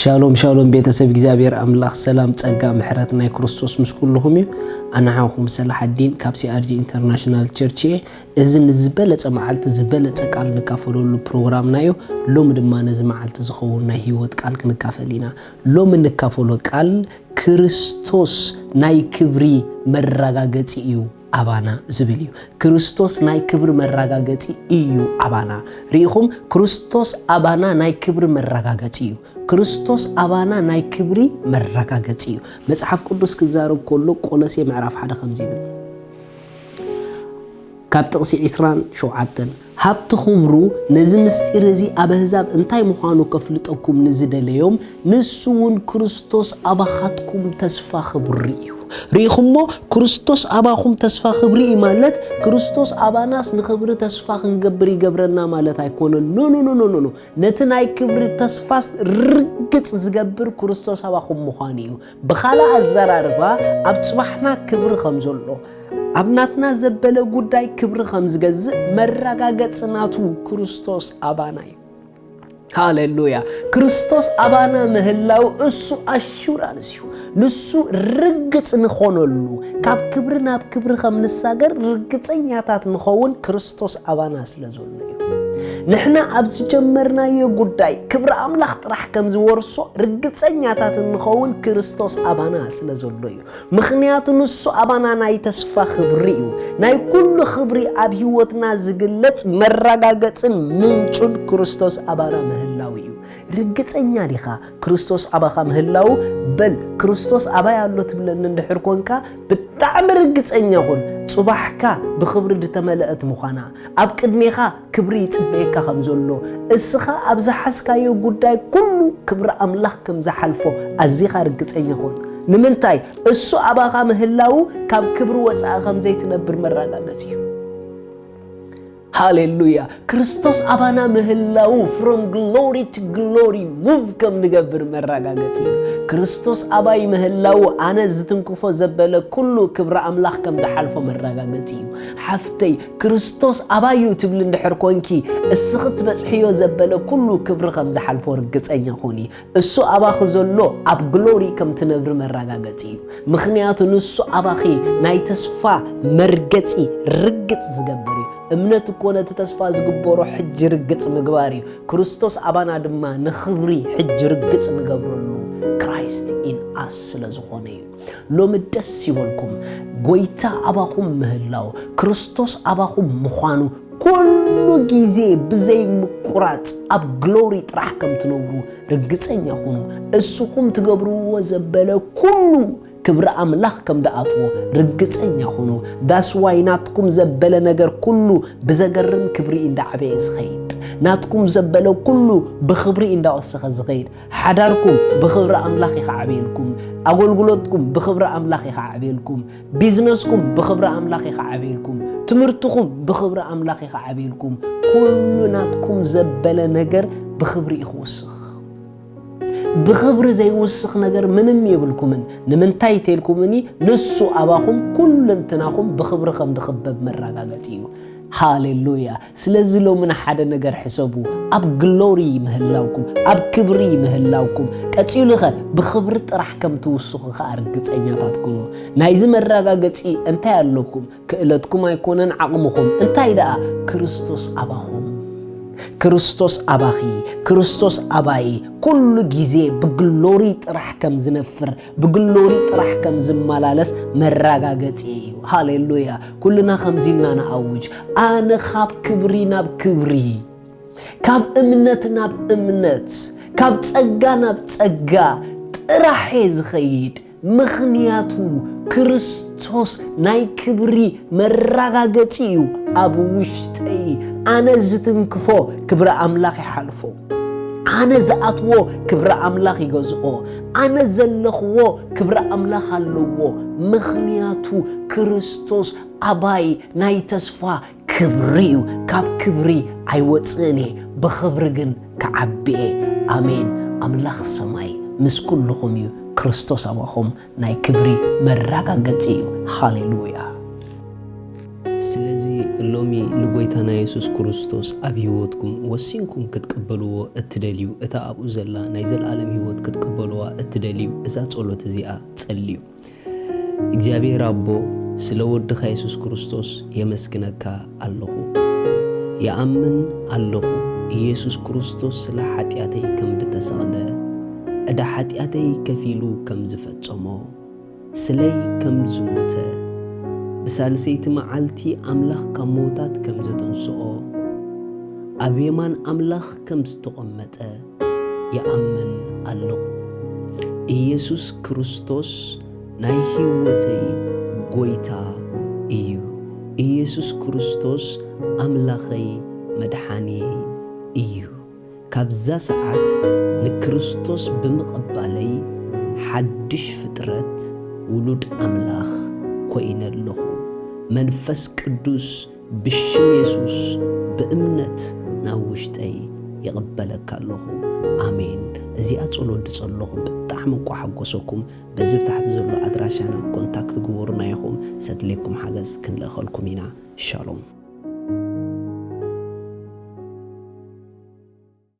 شالوم شالوم بيتسب እግዚአብሔር አምላክ ሰላም ጸጋ ምሕረትና ክርስቶስ ምስኩልሁም አናሐኩም ሰላህ الدين ካፕሲ አርጂ ኢንተርናሽናል ቸርች እዝን ዝበለጸ መዓልት ዝበለጸ ቃል ንካፈለሉ ፕሮግራም ናዩ ሎም ድማ ነዝ መዓልት ዝኸውና ህይወት ቃል ክንካፈሊና ሎም ንካፈሎ ቃል ክርስቶስ ናይ ክብሪ መረጋገጽ እዩ አባና ዝብልዩ ክርስቶስ ናይ ክብር መረጋገጽ እዩ አባና ሪኹም ክርስቶስ አባና ናይ ክብር መረጋገጽ እዩ ክርስቶስ አባና ናይ ክብሪ መረጋገጽ እዩ መጽሐፍ ቅዱስ ክዛረብ ኮሎ ቆሎሴ ምዕራፍ 1 ከምዚ ይብል ካብ ጥቅሲ 27 ሃብቲ ክብሩ ነዚ ምስጢር እዚ ኣብ ህዛብ እንታይ ምዃኑ ከፍልጠኩም ንዝደለዮም ንሱውን ክርስቶስ አባኻትኩም ተስፋ ክብሪ እዩ ሪኹሞ ክርስቶስ አባኹም ተስፋ ክብሪ ማለት ክርስቶስ አባናስ ንክብሪ ተስፋ ክንገብር ይገብረና ማለት አይኮነን ኖ ነቲ ናይ ክብሪ ተስፋስ ርግጽ ዝገብር ክርስቶስ አባኹም ምዃኑ እዩ በኻላ አዘራርባ ኣብ ጽባሕና ክብሪ ከምዘሎ ኣብናትና ዘበለ ጉዳይ ክብሪ ከምዝገዝእ መረጋገጽናቱ ክርስቶስ አባና እዩ ሃሌሉያ ክርስቶስ አባና ምህላው እሱ አሹራንስ እዩ ንሱ ርግጽ ንኾነሉ ካብ ክብሪ ናብ ክብሪ ከምንሳገር ርግጽኛታት ንኸውን ክርስቶስ አባና ስለዘሎ እዩ ንሕና ኣብዚ ጀመርናዮ ጉዳይ ክብሪ አምላኽ ጥራሕ ከም ዝወርሶ ርግጽኛታት ንኸውን ክርስቶስ አባና ስለዘሎ እዩ ምኽንያቱ ንሱ አባና ናይ ተስፋ ክብሪ እዩ ናይ ኩሉ ክብሪ ኣብ ህይወትና ዝግለጽ መረጋገጽን ምንጩን ክርስቶስ አባና ምህላው እዩ ርግጽኛ ዲኻ ክርስቶስ አባኻ ምህላው በል ክርስቶስ አባይ አሎ ትብለን እንድሕር ኮንካ ብጣዕሚ ርግጽኛ ሁን ጽባሕካ ብክብሪ ድተመለአት ምዃና ኣብ ቅድሜኻ ክብሪ ይጽበየካ ከምዘሎ እስኻ ኣብ ዝሓስካዮ ጉዳይ ኩሉ ክብሪ አምላኽ ከም ዝሓልፎ ኣዚኻ ርግጽኛ ሁን ንምንታይ እሱ አባኻ ምህላው ካብ ክብሪ ወፃኢ ከም ዘይትነብር መረጋገጽ እዩ Hallelujah. Christos abana ምህላው from glory to glory move ከም ንገብር መረጋገጽ እዩ ክርስቶስ አባይ ምህላው አነ ዝትንክፎ ዘበለ ኩሉ ክብሪ አምላኽ ከም ዝሓልፎ መረጋገጽ እዩ ሓፍተይ ክርስቶስ አባዩ ትብል እንድሕር ኮንኪ እስኺ ትበጽሕዮ ዘበለ ኩሉ ክብሪ ከም ዝሓልፎ ርግጸኛ ኾኒ እሱ አባኺ ዘሎ ኣብ ግሎሪ ከም ትነብር መረጋገጽ እዩ ምኽንያቱ ንሱ አባኺ ናይ ተስፋ መርገጺ ርግጽ ዝገብር እዩ እምነት ኮነ ተስፋ ዝግበሮ ሕጅ ርግጽ ምግባር እዩ ክርስቶስ አባና ድማ ንኽብሪ ሕጅ ርግጽ ንገብረሉ ክራይስት ኢን አስ ስለዝኾነ እዩ ሎም ደስ ይበልኩም ጎይታ አባኹም ምህላው ክርስቶስ አባኹም ምዃኑ ኩሉ ጊዜ ብዘይ ምቁራጽ ኣብ ግሎሪ ጥራሕ ከም ትነብሩ ርግጸኛ ኹኑ እስኹም ትገብርዎ ዘበለ ኩሉ ክብሪ አምላኽ ከም ደኣትዎ ርግጸኛ ኹኑ ዳስ ዋይ ናትኩም ዘበለ ነገር ኩሉ ብዘገርም ክብሪ እንዳዓበየ ዝኸይድ ናትኩም ዘበለ ኩሉ ብክብሪ እንዳወሰኸ ዝኸይድ ሓዳርኩም ብክብሪ አምላኽ ይኸዓብየልኩም አገልግሎትኩም ብክብሪ አምላኽ ይኸዓብየልኩም ቢዝነስኩም ብክብሪ አምላኽ ይኸዓብየልኩም ትምህርትኩም ብክብሪ አምላኽ ይኸዓብየልኩም ኩሉ ናትኩም ዘበለ ነገር ብክብሪ ይኽወስኽ بخبر زي وسخ نجار منم يبلكمن نمنتاي تيلكمني نسو أباهم كل انتناهم بخبر خم دخبب مرّاقاتيو هاليلويا سلازلو من حدا نجار حسابو أب جلوري مهلاوكم أب كبري مهلاوكم كتيلخا بخبر راح كم توسخ خارجت أنياتكم نايز مرّاقاتي انتاي لكم كإلتكم يكونن عقمكم انتاي دا كريستوس أباهم ክርስቶስ አባኺ ክርስቶስ አባይ ኩሉ ጊዜ በግሎሪ ጥራሕ ከም ዝነፍር በግሎሪ ጥራሕ ከም ዝመላለስ መረጋገጽ እዩ ሃሌሉያ ኩልና ከምዚና ንአውጅ አነ ካብ ክብሪ ናብ ክብሪ ካብ እምነት ናብ እምነት ካብ ጸጋ ናብ ጸጋ ጥራሕ ዝኸይድ ምኽንያቱ ክርስቶስ ናይ ክብሪ መረጋገጽ እዩ ኣብ ውሽጠይ አነ ዝትንክፎ ክብሪ አምላኽ ይሓልፎ አነ ዝኣትዎ ክብሪ አምላኽ ይገዝኦ አነ ዘለኽዎ ክብሪ አምላኽ ኣለዎ ምኽንያቱ ክርስቶስ አባይ ናይ ተስፋ ክብሪ እዩ ካብ ክብሪ ኣይወፅእኔ ብክብሪ ግን ከዓብየ አሜን አምላኽ ሰማይ ምስ ኩልኹም እዩ ክርስቶስ አባኹም ናይ ክብሪ መረጋገጽ እዩ ሃሌሉያ ስለዚህ اللومي نقويتنا يسوس كريستوس أبي هوتكم وسينكم كتقبلوا التدليو إتا أبو زلا نايزل عالم هوت كتقبلوا التدليو إذا تقولوا تزيئة تسليو إجابي ربو سلود يسوس كريستوس يمسكنك الله يأمن الله يسوس كريستوس سلا حتياتي كم دتسغله أدا حتياتي كفيلو كم زفتشمو سلي كم زموته بسالسيت معالتي أملاخ كموتات كم زتنسؤو أبيمان أملاخ كم ستقمته يأمن الله يسوس كريستوس ناي هيوتي قويتا إيو يسوس كريستوس أملاخي مدحاني إيو كابزا ساعات نكريستوس بمقبالي حدش فترت ولود أملاخ كوين اللخو منفس قدوس بشم يسوس بأمنت ناوشتي يقبلك اللخو آمين زي أتصلوا دتصلوهم بتحمقوا حقوسكم بزيب تحت زلو أدراشانا كونتاكت قورنا يخوم سدليكم حاجز كن لأخلكم هنا شالوم